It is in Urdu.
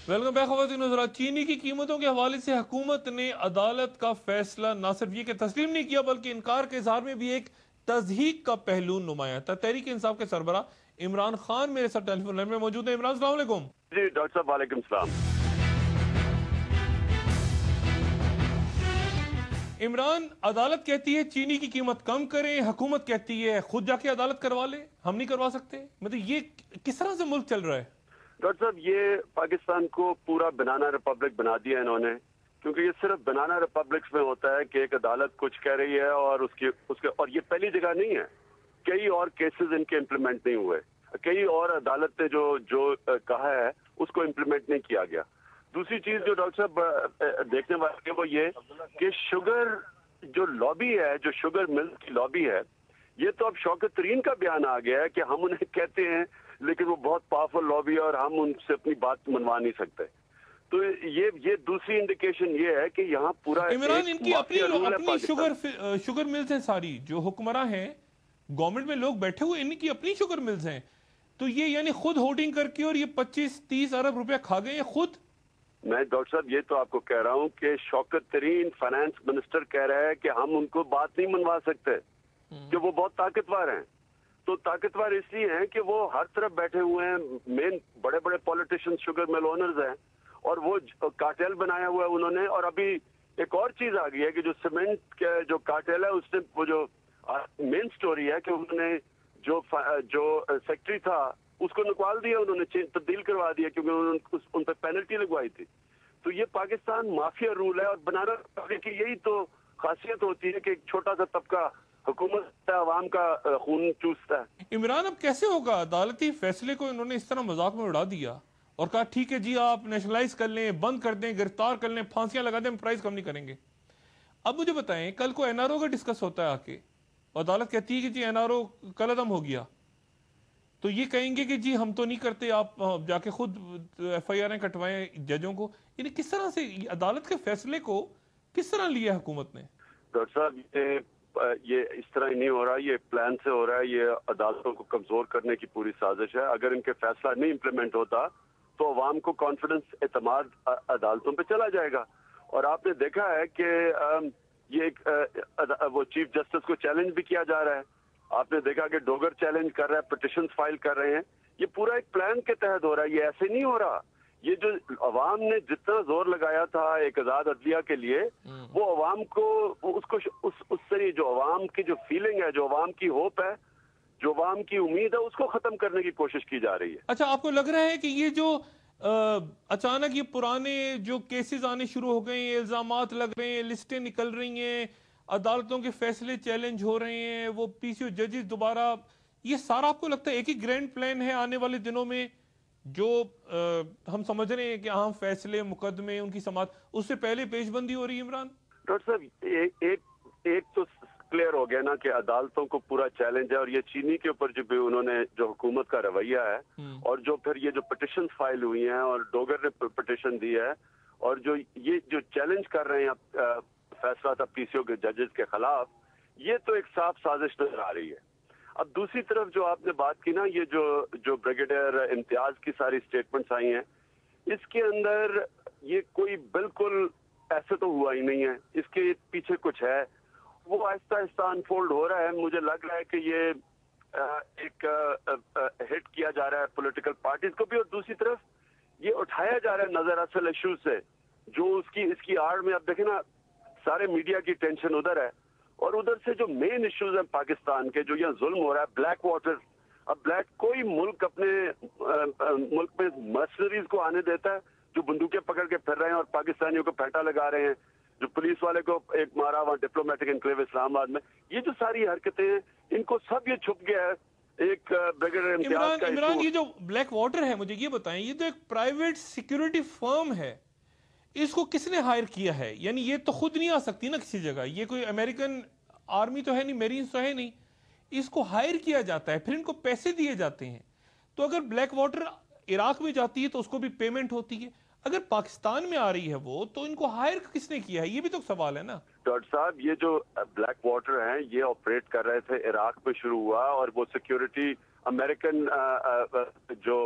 ویلکم بیک خواتین و حضرات۔ چینی کی قیمتوں کے حوالے سے حکومت نے عدالت کا فیصلہ نہ صرف یہ کہ تسلیم نہیں کیا بلکہ انکار کے اظہار میں بھی ایک تضحیق کا پہلو نمایاں تھا۔ تحریک انصاف کے سربراہ عمران خان میرے ساتھ ٹیلی فون لائن میں موجود ہیں۔ عمران السلام علیکم۔ جی ڈاکٹر صاحب وعلیکم السلام۔ عمران، عدالت کہتی ہے چینی کی قیمت کم کریں، حکومت کہتی ہے خود جا کے عدالت کروا لے، ہم نہیں کروا سکتے۔ مطلب یہ کس طرح سے ملک چل رہا ہے؟ ڈاکٹر صاحب یہ پاکستان کو پورا بنانا ریپبلک بنا دیا انہوں نے، کیونکہ یہ صرف بنانا ریپبلکس میں ہوتا ہے کہ ایک عدالت کچھ کہہ رہی ہے اور اور یہ پہلی جگہ نہیں ہے، کئی اور کیسز ان کے امپلیمنٹ نہیں ہوئے، کئی اور عدالت نے جو کہا ہے اس کو امپلیمنٹ نہیں کیا گیا۔ دوسری چیز جو ڈاکٹر صاحب دیکھنے والی ہے وہ یہ کہ شوگر جو لابی ہے، جو شوگر مل کی لابی ہے، یہ تو اب شوکت ترین کا بیان آ گیا ہے کہ ہم انہیں کہتے ہیں لیکن وہ بہت پاورفل لابی ہے اور ہم ان سے اپنی بات منوا نہیں سکتے۔ تو یہ دوسری انڈیکیشن یہ ہے کہ یہاں پورا عمران، ان کی اپنی پاکستان۔ شوگر ملز ہیں ساری، جو حکمراں ہیں گورنمنٹ میں لوگ بیٹھے ہوئے، ان کی اپنی شوگر ملز ہیں، تو یہ یعنی خود ہولڈنگ کر کے اور یہ 25-30 ارب روپے کھا گئے خود۔ میں ڈاکٹر صاحب یہ تو آپ کو کہہ رہا ہوں کہ شوکت ترین فائنانس منسٹر کہہ رہا ہے کہ ہم ان کو بات نہیں منوا سکتے کہ وہ بہت طاقتور ہیں۔ تو طاقتور اس لیے ہیں کہ وہ ہر طرف بیٹھے ہوئے ہیں، مین بڑے بڑے پولیٹیشین شوگر مل اونرز ہیں اور وہ کارٹیل بنایا ہوا ہے انہوں نے۔ اور ابھی ایک اور چیز آ گئی ہے کہ جو سیمنٹ کا جو کارٹیل ہے اس نے وہ جو مین سٹوری ہے کہ انہوں نے جو سیکٹری تھا اس کو نکال دیا، انہوں نے تبدیل کروا دیا کیونکہ انہوں نے ان پہ پینلٹی لگوائی تھی۔ تو یہ پاکستان مافیا رول ہے اور بنانا کی یہی تو خاصیت ہوتی ہے کہ ایک چھوٹا سا طبقہ حکومت عوام کا خون چوستا ہے۔ عمران، اب کیسے ہوگا؟ عدالتی فیصلے کو انہوں نے اس طرح مذاق میں اڑا دیا اور کہا ٹھیک ہے جی آپ نیشنلائز کر لیں، بند کر دیں، گرفتار کر لیں، پھانسیاں لگا دیں، ہم پرائز کم نہیں کریں گے۔ اب مجھے بتائیں، کل کو این آر او کا ڈسکس ہوتا ہے آ کے، عدالت کہتی ہے کہ جی این آر او کل عدم ہو گیا، تو یہ کہیں گے کہ جی ہم تو نہیں کرتے، آپ جا کے خود ایف آئی آریں کٹوائیں ججوں کو۔ یعنی کس طرح سے عدالت کے فیصلے کو کس طرح لیا حکومت نے؟ ڈاکٹر صاحب یہ اس طرح ہی نہیں ہو رہا، یہ پلان سے ہو رہا ہے، یہ عدالتوں کو کمزور کرنے کی پوری سازش ہے۔ اگر ان کے فیصلہ نہیں امپلیمنٹ ہوتا تو عوام کو کانفیڈنس اعتماد عدالتوں پہ چلا جائے گا۔ اور آپ نے دیکھا ہے کہ یہ وہ چیف جسٹس کو چیلنج بھی کیا جا رہا ہے، آپ نے دیکھا کہ ڈوگر چیلنج کر رہا ہے، پٹیشنز فائل کر رہے ہیں۔ یہ پورا ایک پلان کے تحت ہو رہا ہے، یہ ایسے نہیں ہو رہا۔ یہ جو عوام نے جتنا زور لگایا تھا ایک آزاد عدلیہ کے لیے، وہ عوام کو اس سے جو عوام کی جو فیلنگ ہے، جو عوام کی ہوپ ہے، جو عوام کی امید ہے، اس کو ختم کرنے کی کوشش کی جا رہی ہے۔ اچھا، آپ کو لگ رہا ہے کہ یہ جو اچانک یہ پرانے جو کیسز آنے شروع ہو گئے ہیں، الزامات لگ رہے ہیں، لسٹیں نکل رہی ہیں، عدالتوں کے فیصلے چیلنج ہو رہے ہیں، وہ پی سی او ججز دوبارہ، یہ سارا آپ کو لگتا ہے ایک ہی گرینڈ پلان ہے آنے والے دنوں میں جو ہم سمجھ رہے ہیں کہ اہم فیصلے، مقدمے، ان کی سماعت، اس سے پہلے پیش بندی ہو رہی ہے؟ عمران ڈاکٹر صاحب ایک تو کلیئر ہو گیا نا کہ عدالتوں کو پورا چیلنج ہے، اور یہ چینی کے اوپر جو بھی انہوں نے جو حکومت کا رویہ ہے اور جو پھر یہ جو پٹیشن فائل ہوئی ہیں اور ڈوگر نے پٹیشن دی ہے اور یہ جو چیلنج کر رہے ہیں فیصلہ تھا پی سی او کے ججز کے خلاف، یہ تو ایک صاف سازش نظر آ رہی ہے۔ اب دوسری طرف جو آپ نے بات کی نا، یہ جو بریگیڈیئر امتیاز کی ساری سٹیٹمنٹس آئی ہیں، اس کے اندر یہ کوئی بالکل ایسے تو ہوا ہی نہیں ہے، اس کے پیچھے کچھ ہے، وہ آہستہ آہستہ انفولڈ ہو رہا ہے۔ مجھے لگ رہا ہے کہ یہ ایک ہٹ کیا جا رہا ہے پولیٹیکل پارٹیز کو بھی، اور دوسری طرف یہ اٹھایا جا رہا ہے نظر اصل ایشوز سے جو اس کی آڑ میں، اب دیکھیں نا سارے میڈیا کی ٹینشن ادھر ہے، اور ادھر سے جو مین ایشوز ہیں پاکستان کے، جو یہاں ظلم ہو رہا ہے، بلیک واٹر، اب کوئی ملک اپنے ملک میں مرسنریز کو آنے دیتا ہے جو بندوقیں پکڑ کے پھر رہے ہیں اور پاکستانیوں کو پھینٹا لگا رہے ہیں، جو پولیس والے کو ایک مارا وہاں ڈپلومیٹک انکلیو اسلام آباد میں، یہ جو ساری حرکتیں ہیں ان کو سب یہ چھپ گیا ہے ایک بغیر امتیاز کا۔ عمران، یہ جو بلیک واٹر ہے، مجھے یہ بتائیں، یہ تو ایک پرائیویٹ سیکیورٹی فرم ہے، اس کو کس نے ہائر کیا ہے؟ یعنی یہ تو خود نہیں آ سکتی نا کسی جگہ، یہ کوئی امریکن آرمی تو ہے نہیں، میرینز تو ہے نہیں، اس کو ہائر کیا جاتا ہے، پھر ان کو پیسے دیے جاتے ہیں۔ تو اگر بلیک واٹر عراق میں جاتی ہے تو اس کو بھی پیمنٹ ہوتی ہے، اگر پاکستان میں آ رہی ہے وہ، تو ان کو ہائر کس نے کیا ہے؟ یہ بھی تو سوال ہے نا۔ ڈاکٹر صاحب یہ جو بلیک واٹر ہیں یہ آپریٹ کر رہے تھے عراق میں، شروع ہوا اور وہ سیکیورٹی امریکن جو